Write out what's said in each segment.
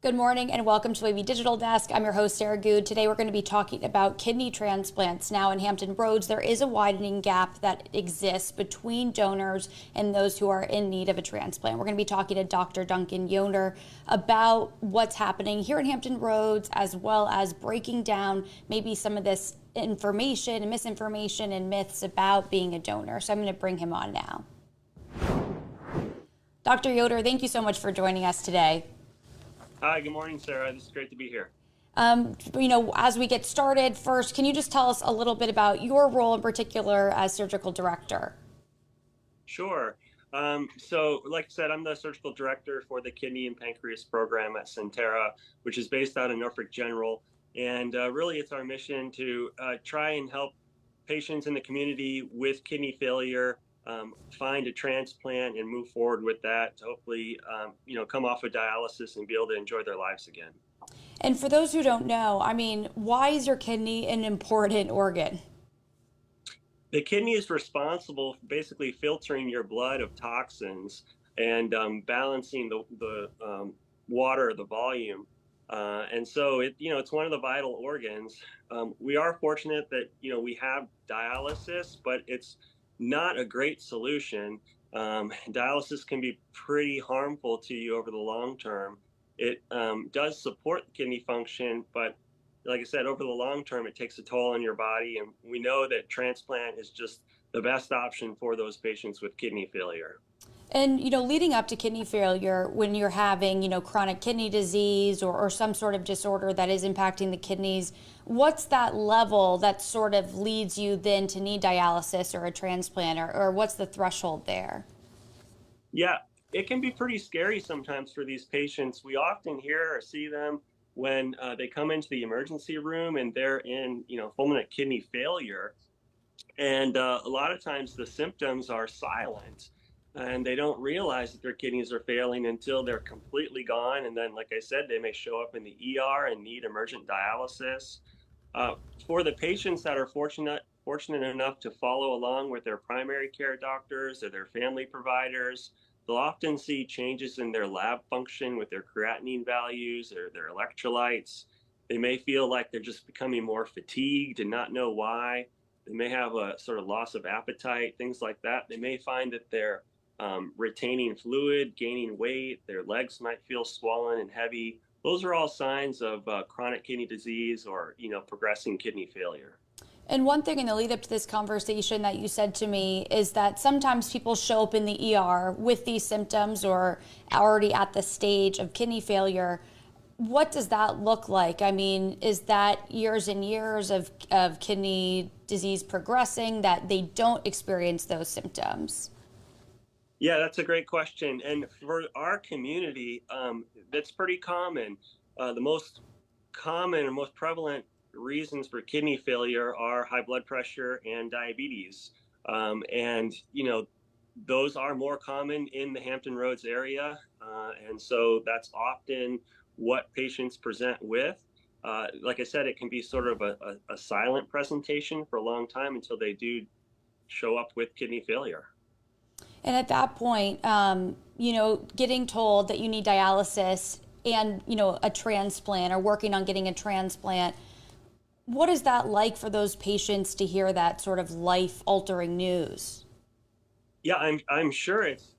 Good morning and welcome to AV Digital Desk. I'm your host, Sarah Good. Today we're going to be talking about kidney transplants. Now in Hampton Roads, there is a widening gap that exists between donors and those who are in need of a transplant. We're going to be talking to Dr. Yoder about what's happening here in Hampton Roads, as well as breaking down maybe some of this information and misinformation and myths about being a donor. So I'm going to bring him on now. Dr. Yoder, thank you so much for joining us today. Hi, good morning, Sarah. This is great to be here. As we get started, first, can you just tell us a little bit about your role in particular as surgical director? Sure. So like I said, I'm the surgical director for the kidney and pancreas program at Sentara, which is based out of Norfolk General. And really, it's our mission to try and help patients in the community with kidney failure find a transplant and move forward with that to hopefully, come off of dialysis and be able to enjoy their lives again. And for those who don't know, why is your kidney an important organ? The kidney is responsible for basically filtering your blood of toxins and balancing the water, the volume. And so it's one of the vital organs. We are fortunate that, we have dialysis, but it's not a great solution. Dialysis can be pretty harmful to you over the long term. It does support kidney function, but like I said, over the long term, it takes a toll on your body. And we know that transplant is just the best option for those patients with kidney failure. And, leading up to kidney failure, when you're having, chronic kidney disease or some sort of disorder that is impacting the kidneys, what's that level that sort of leads you then to need dialysis or a transplant, or what's the threshold there? Yeah, it can be pretty scary sometimes for these patients. We often hear or see them when they come into the emergency room and they're in, fulminant kidney failure. And a lot of times the symptoms are silent and they don't realize that their kidneys are failing until they're completely gone. And then, like I said, they may show up in the ER and need emergent dialysis. For the patients that are fortunate enough to follow along with their primary care doctors or their family providers, they'll often see changes in their lab function with their creatinine values or their electrolytes. They may feel like they're just becoming more fatigued and not know why. They may have a sort of loss of appetite, things like that. They may find that they're retaining fluid, gaining weight. Their legs might feel swollen and heavy. Those are all signs of chronic kidney disease or, progressing kidney failure. And one thing in the lead up to this conversation that you said to me is that sometimes people show up in the ER with these symptoms or already at the stage of kidney failure. What does that look like? Is that years and years of kidney disease progressing that they don't experience those symptoms? Yeah, that's a great question. And for our community, that's pretty common. The most common and most prevalent reasons for kidney failure are high blood pressure and diabetes. Those are more common in the Hampton Roads area. And so that's often what patients present with. Like I said, it can be sort of a silent presentation for a long time until they do show up with kidney failure. And at that point, getting told that you need dialysis and, a transplant or working on getting a transplant, what is that like for those patients to hear that sort of life-altering news? Yeah, I'm sure it's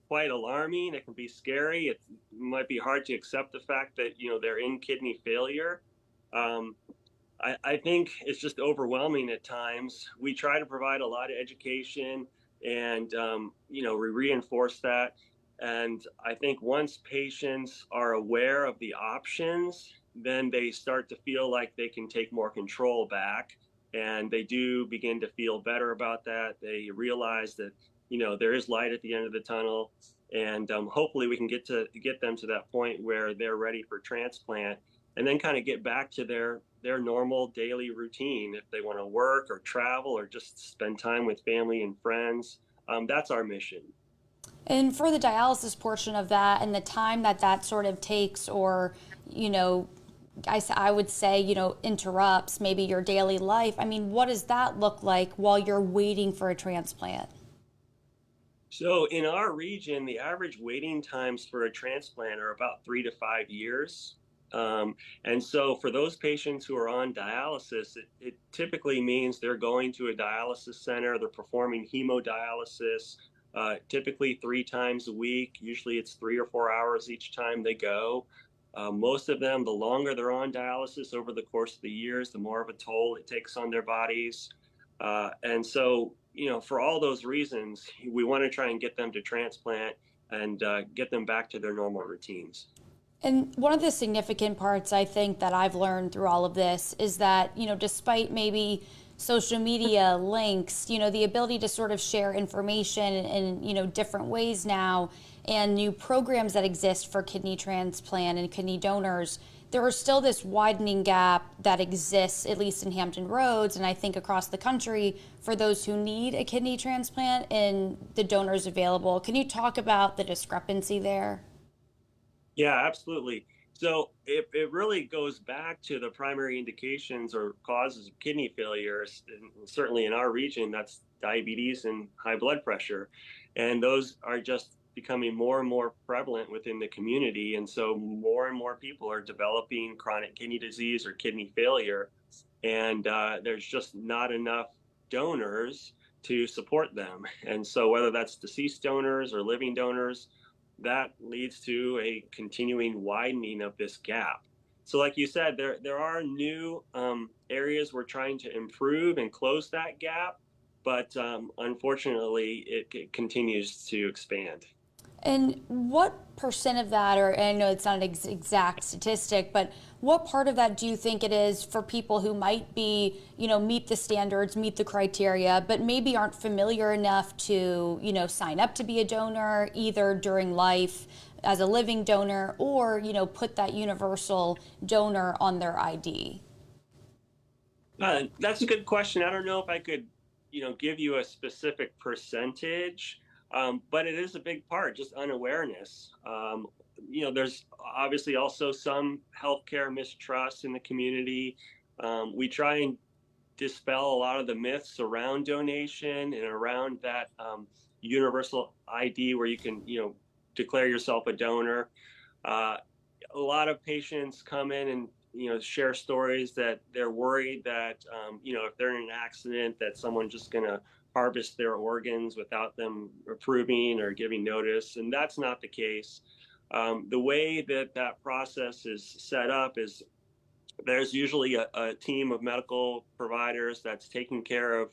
quite alarming. It can be scary. It might be hard to accept the fact that, they're in kidney failure. I think it's just overwhelming at times. We try to provide a lot of education and, we reinforce that. And I think once patients are aware of the options, then they start to feel like they can take more control back. And they do begin to feel better about that. They realize that, there is light at the end of the tunnel. And hopefully we can get them to that point where they're ready for transplant and then kind of get back to their normal daily routine if they want to work or travel or just spend time with family and friends. That's our mission. And for the dialysis portion of that and the time that sort of takes or, I would say, interrupts maybe your daily life. What does that look like while you're waiting for a transplant? So in our region, the average waiting times for a transplant are about 3 to 5 years. Um, and so for those patients who are on dialysis, it typically means they're going to a dialysis center, they're performing hemodialysis, typically 3 times a week. Usually it's 3 or 4 hours each time they go. Most of them, the longer they're on dialysis over the course of the years, the more of a toll it takes on their bodies. And so, for all those reasons, we want to try and get them to transplant and get them back to their normal routines. And one of the significant parts I think that I've learned through all of this is that, despite maybe social media links, the ability to sort of share information in, different ways now and new programs that exist for kidney transplant and kidney donors, there is still this widening gap that exists, at least in Hampton Roads, and I think across the country, for those who need a kidney transplant and the donors available. Can you talk about the discrepancy there? Yeah, absolutely. So it really goes back to the primary indications or causes of kidney failures. And certainly in our region, that's diabetes and high blood pressure. And those are just becoming more and more prevalent within the community. And so more and more people are developing chronic kidney disease or kidney failure. And there's just not enough donors to support them. And so whether that's deceased donors or living donors, that leads to a continuing widening of this gap. So, like you said, there are new areas we're trying to improve and close that gap, but unfortunately, it continues to expand. And what percent of that, or I know it's not an exact statistic, but what part of that do you think it is for people who might be, meet the standards, meet the criteria, but maybe aren't familiar enough to, sign up to be a donor either during life as a living donor or, put that universal donor on their ID? That's a good question. I don't know if I could, give you a specific percentage, but it is a big part, just unawareness. There's obviously also some healthcare mistrust in the community. We try and dispel a lot of the myths around donation and around that universal ID where you can, declare yourself a donor. Uh, a lot of patients come in and share stories that they're worried that if they're in an accident that someone's just going to harvest their organs without them approving or giving notice, and that's not the case. The way that that process is set up is there's usually a team of medical providers that's taking care of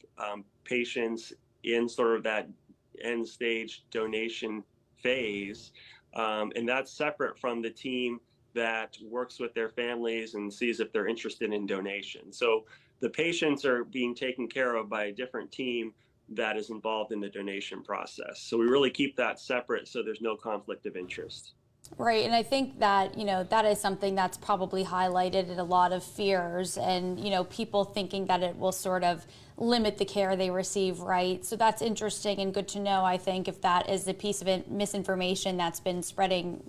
patients in sort of that end stage donation phase. And that's separate from the team that works with their families and sees if they're interested in donation. So the patients are being taken care of by a different team that is involved in the donation process. So we really keep that separate so there's no conflict of interest. Right, and I think that, that is something that's probably highlighted in a lot of fears and, people thinking that it will sort of limit the care they receive, right? So that's interesting and good to know, I think, if that is a piece of misinformation that's been spreading,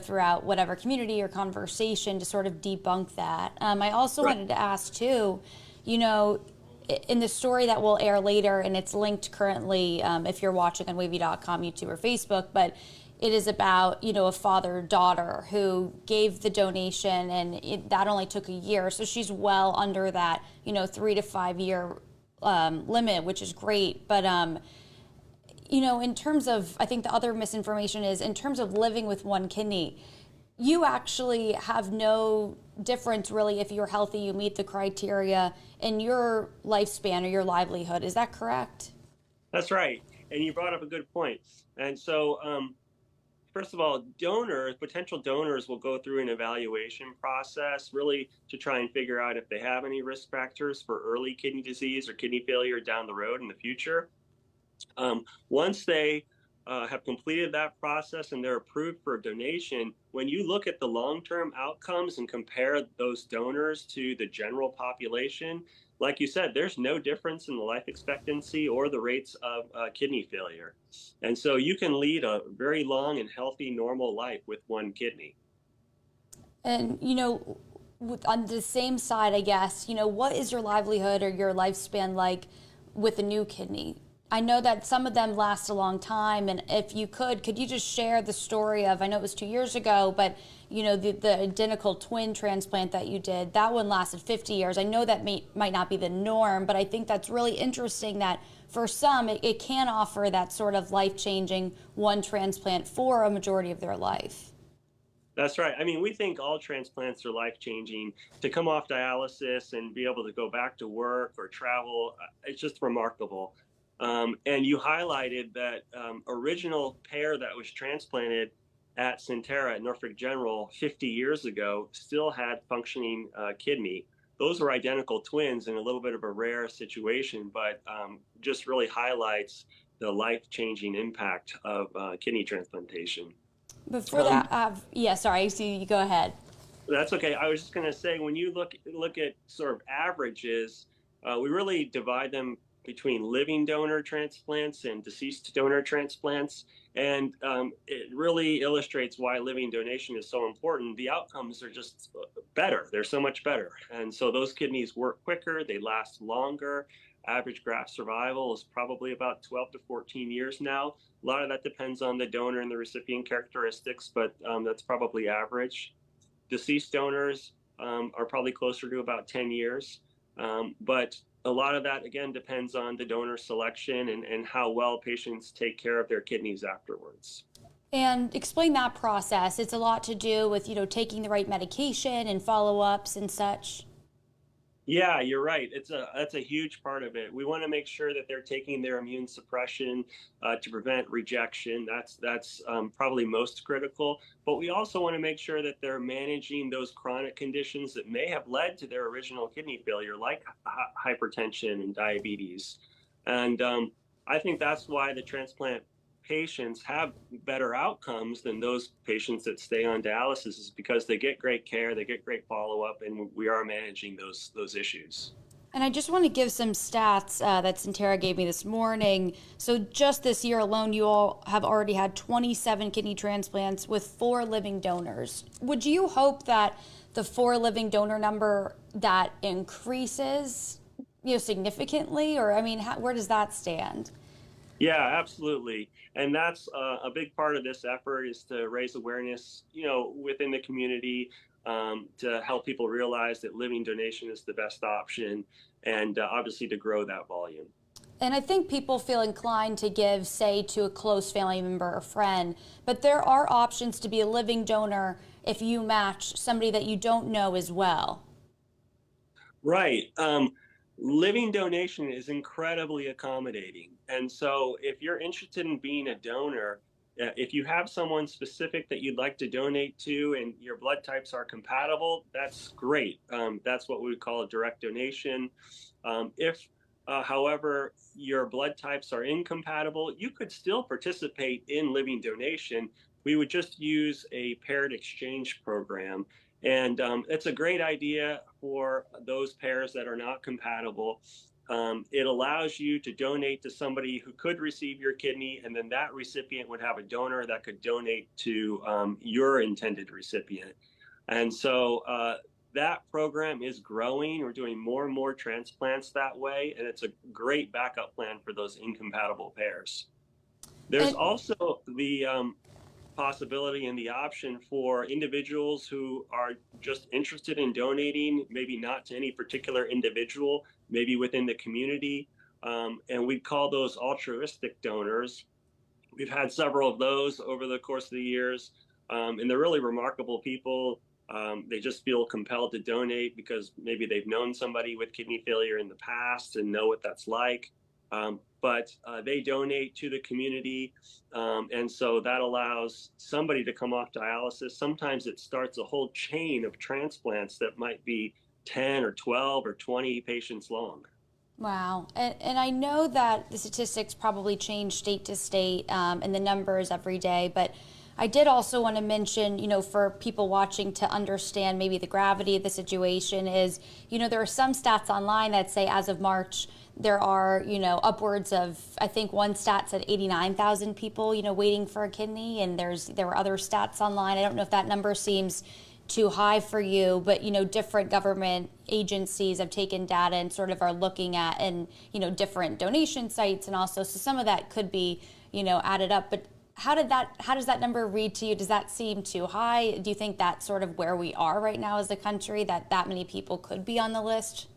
throughout whatever community or conversation to sort of debunk that. I also Right. wanted to ask, too, in the story that will air later, and it's linked currently if you're watching on wavy.com, YouTube, or Facebook, but it is about, a father-daughter who gave the donation, and that only took a year. So she's well under that, 3 to 5 year limit, which is great. But, in terms of, I think the other misinformation is in terms of living with one kidney, you actually have no difference really if you're healthy, you meet the criteria in your lifespan or your livelihood. Is that correct? That's right. And you brought up a good point. And so, first of all, potential donors will go through an evaluation process really to try and figure out if they have any risk factors for early kidney disease or kidney failure down the road in the future. Once they have completed that process and they're approved for a donation, when you look at the long-term outcomes and compare those donors to the general population, like you said, there's no difference in the life expectancy or the rates of kidney failure. And so you can lead a very long and healthy, normal life with one kidney. And, on the same side, I guess, what is your livelihood or your lifespan like with a new kidney? I know that some of them last a long time, and if you could you just share the story of, I know it was 2 years ago, but the identical twin transplant that you did, that one lasted 50 years. I know that might not be the norm, but I think that's really interesting that for some, it can offer that sort of life-changing one transplant for a majority of their life. That's right. I mean, we think all transplants are life-changing. To come off dialysis and be able to go back to work or travel, it's just remarkable. And you highlighted that original pair that was transplanted at Sentara at Norfolk General 50 years ago still had functioning kidney. Those were identical twins in a little bit of a rare situation, but just really highlights the life-changing impact of kidney transplantation. Before that, yeah, sorry, see you go ahead. That's okay. I was just going to say, when you look at sort of averages, we really divide them between living donor transplants and deceased donor transplants, and it really illustrates why living donation is so important. The outcomes are just better; they're so much better, and so those kidneys work quicker, they last longer. Average graft survival is probably about 12 to 14 years now. A lot of that depends on the donor and the recipient characteristics, but that's probably average. Deceased donors are probably closer to about 10 years. But a lot of that, again, depends on the donor selection and how well patients take care of their kidneys afterwards. And explain that process. It's a lot to do with, taking the right medication and follow-ups and such. Yeah, you're right. That's a huge part of it. We want to make sure that they're taking their immune suppression to prevent rejection. That's probably most critical. But we also want to make sure that they're managing those chronic conditions that may have led to their original kidney failure, like hypertension and diabetes. And I think that's why the transplant patients have better outcomes than those patients that stay on dialysis, is because they get great care, they get great follow-up, and we are managing those issues. And I just want to give some stats that Sentara gave me this morning. So just this year alone, you all have already had 27 kidney transplants with 4 living donors. Would you hope that the 4 living donor number that increases, significantly, or I mean, where does that stand? Yeah, absolutely. And that's a big part of this effort, is to raise awareness, within the community, to help people realize that living donation is the best option, and obviously to grow that volume. And I think people feel inclined to give, say, to a close family member or friend, but there are options to be a living donor if you match somebody that you don't know as well. Right. Living donation is incredibly accommodating. And so if you're interested in being a donor, if you have someone specific that you'd like to donate to and your blood types are compatible, that's great. That's what we would call a direct donation. However, your blood types are incompatible, you could still participate in living donation. We would just use a paired exchange program. And it's a great idea for those pairs that are not compatible. It allows you to donate to somebody who could receive your kidney, and then that recipient would have a donor that could donate to your intended recipient. And so that program is growing. We're doing more and more transplants that way, and it's a great backup plan for those incompatible pairs. There's also the possibility and the option for individuals who are just interested in donating, maybe not to any particular individual, maybe within the community. And we call those altruistic donors. We've had several of those over the course of the years, and they're really remarkable people. They just feel compelled to donate because maybe they've known somebody with kidney failure in the past and know what that's like. But they donate to the community, and so that allows somebody to come off dialysis. Sometimes it starts a whole chain of transplants that might be 10 or 12 or 20 patients long. Wow. And I know that the statistics probably change state to state, and the numbers every day, but I did also want to mention, for people watching to understand maybe the gravity of the situation is, there are some stats online that say as of March, there are, upwards of, I think one stat said 89,000 people, waiting for a kidney, and there were other stats online. I don't know if that number seems too high for you, but different government agencies have taken data and sort of are looking at and different donation sites, and also so some of that could be added up. But how does that number read to you? Does that seem too high? Do you think that's sort of where we are right now as a country, that many people could be on the list?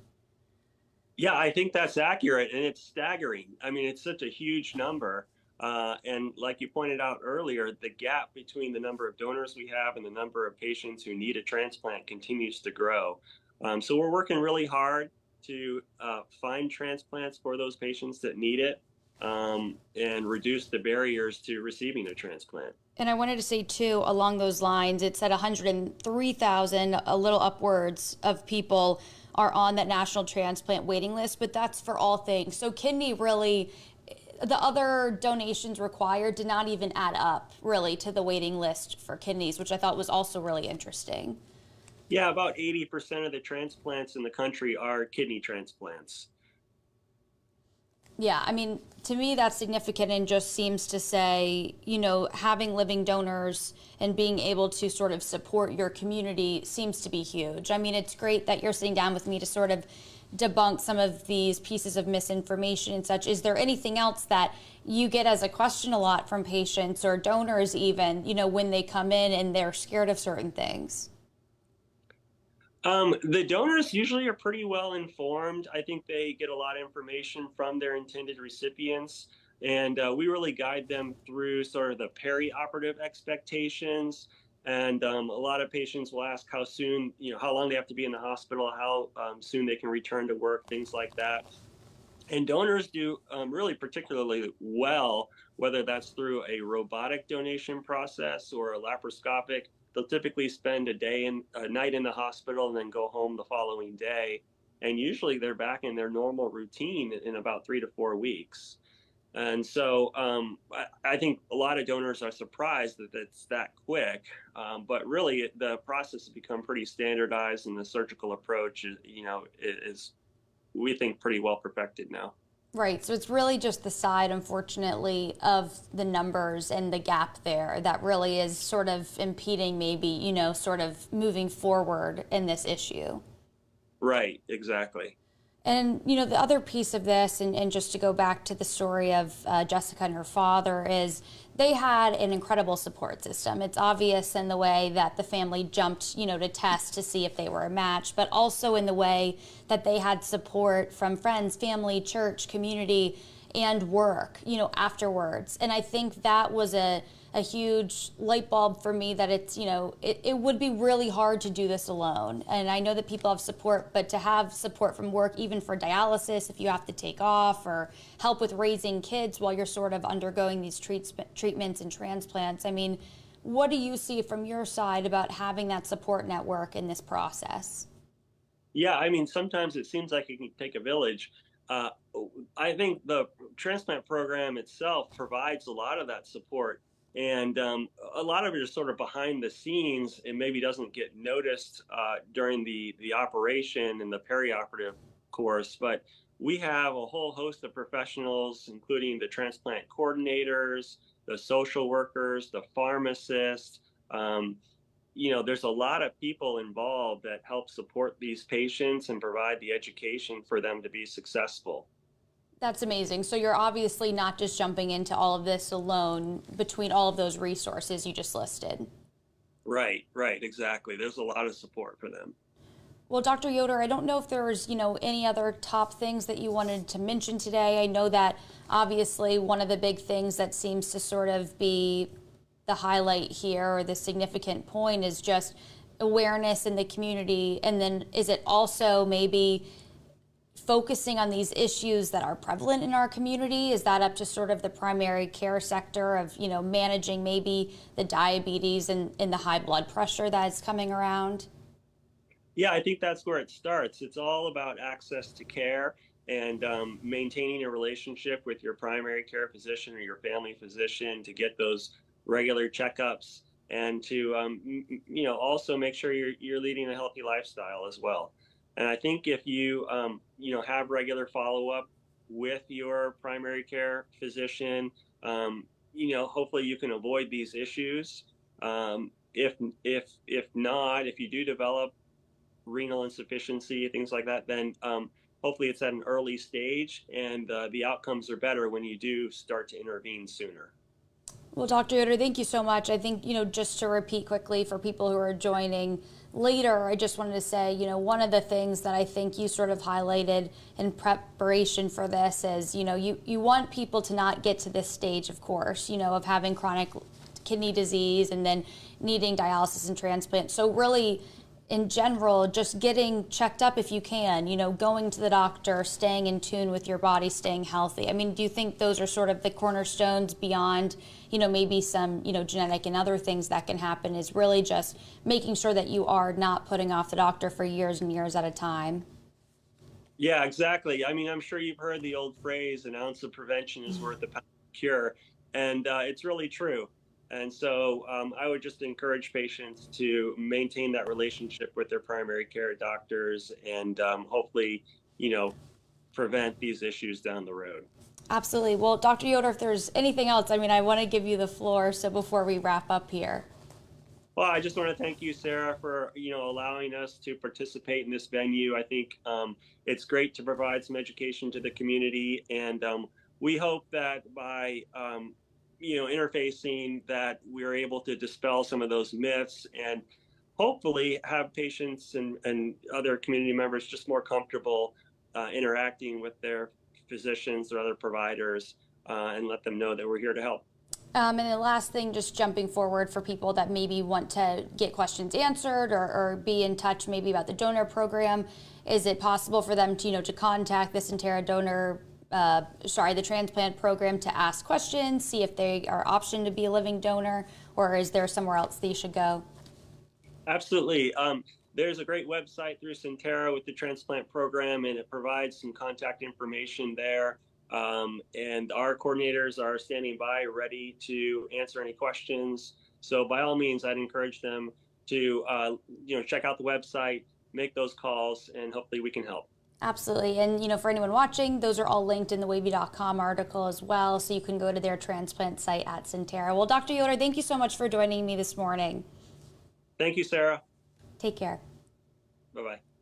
Yeah, I think that's accurate, and it's staggering. I mean, it's such a huge number. And like you pointed out earlier, the gap between the number of donors we have and the number of patients who need a transplant continues to grow. So we're working really hard to find transplants for those patients that need it, and reduce the barriers to receiving a transplant. And I wanted to say too, along those lines, it said 103,000, a little upwards of people are on that national transplant waiting list, but that's for all things. So kidney really, the other donations required did not even add up really to the waiting list for kidneys, which I thought was also really interesting. Yeah, about 80% of the transplants in the country are kidney transplants. Yeah, I mean, to me, that's significant and just seems to say, having living donors and being able to sort of support your community seems to be huge. I mean, it's great that you're sitting down with me to sort of debunk some of these pieces of misinformation and such. Is there anything else that you get as a question a lot from patients or donors, even, when they come in and they're scared of certain things? The donors usually are pretty well informed. I think they get a lot of information from their intended recipients, and we really guide them through sort of the perioperative expectations. And a lot of patients will ask how soon, how long they have to be in the hospital, how soon they can return to work, things like that. And donors do really particularly well, whether that's through a robotic donation process or a laparoscopic. They'll typically spend a night in the hospital and then go home the following day. And usually they're back in their normal routine in about 3 to 4 weeks. And so I think a lot of donors are surprised that it's that quick. But really, the process has become pretty standardized, and the surgical approach is we think pretty well perfected now. Right. So it's really just the side, unfortunately, of the numbers and the gap there that really is sort of impeding maybe, sort of moving forward in this issue. Right, exactly. And, the other piece of this, and just to go back to the story of Jessica and her father, is they had an incredible support system. It's obvious in the way that the family jumped, to test to see if they were a match, but also in the way that they had support from friends, family, church, community, and work, afterwards. And I think that was a huge light bulb for me that it's, it would be really hard to do this alone. And I know that people have support, but to have support from work, even for dialysis, if you have to take off, or help with raising kids while you're sort of undergoing these treatments and transplants. I mean, what do you see from your side about having that support network in this process? Yeah, I mean, sometimes it seems like it can take a village. Uh, I think the transplant program itself provides a lot of that support. And a lot of it is sort of behind the scenes and maybe doesn't get noticed during the operation and the perioperative course. But we have a whole host of professionals, including the transplant coordinators, the social workers, the pharmacists. Um, there's a lot of people involved that help support these patients and provide the education for them to be successful. That's amazing. So you're obviously not just jumping into all of this alone between all of those resources you just listed. Right, right, exactly. There's a lot of support for them. Well, Dr. Yoder, I don't know if there was, any other top things that you wanted to mention today. I know that obviously one of the big things that seems to sort of be the highlight here, or the significant point, is just awareness in the community. And then is it also maybe focusing on these issues that are prevalent in our community? Is that up to sort of the primary care sector of, managing maybe the diabetes and the high blood pressure that is coming around? Yeah, I think that's where it starts. It's all about access to care and maintaining a relationship with your primary care physician or your family physician to get those regular checkups, and to also make sure you're leading a healthy lifestyle as well. And I think if you have regular follow up with your primary care physician, hopefully you can avoid these issues. if not, if you do develop renal insufficiency, things like that, then hopefully it's at an early stage, and the outcomes are better when you do start to intervene sooner. Well, Dr. Yoder, thank you so much. I think, just to repeat quickly for people who are joining later, I just wanted to say, one of the things that I think you sort of highlighted in preparation for this is, you want people to not get to this stage, of course, of having chronic kidney disease and then needing dialysis and transplant. So really, in general, just getting checked up if you can, going to the doctor, staying in tune with your body, staying healthy. I mean, do you think those are sort of the cornerstones beyond, maybe some, genetic and other things that can happen, is really just making sure that you are not putting off the doctor for years and years at a time? Yeah, exactly. I mean, I'm sure you've heard the old phrase, an ounce of prevention is worth a pound of cure. And it's really true. And so I would just encourage patients to maintain that relationship with their primary care doctors and hopefully, prevent these issues down the road. Absolutely. Well, Dr. Yoder, if there's anything else, I want to give you the floor. So before we wrap up here. Well, I just want to thank you, Sarah, for allowing us to participate in this venue. I think it's great to provide some education to the community, and we hope that by interfacing, that we're able to dispel some of those myths and hopefully have patients and other community members just more comfortable interacting with their physicians or other providers, and let them know that we're here to help. And the last thing, just jumping forward for people that maybe want to get questions answered or be in touch maybe about the donor program, is it possible for them to, to contact the Sentara donor, the transplant program, to ask questions, see if they are optioned to be a living donor, or is there somewhere else they should go? Absolutely. There's a great website through Sentara with the transplant program, and it provides some contact information there. And our coordinators are standing by, ready to answer any questions. So by all means, I'd encourage them to, check out the website, make those calls, and hopefully we can help. Absolutely. And, for anyone watching, those are all linked in the wavy.com article as well. So you can go to their transplant site at Sentara. Well, Dr. Yoder, thank you so much for joining me this morning. Thank you, Sarah. Take care. Bye-bye.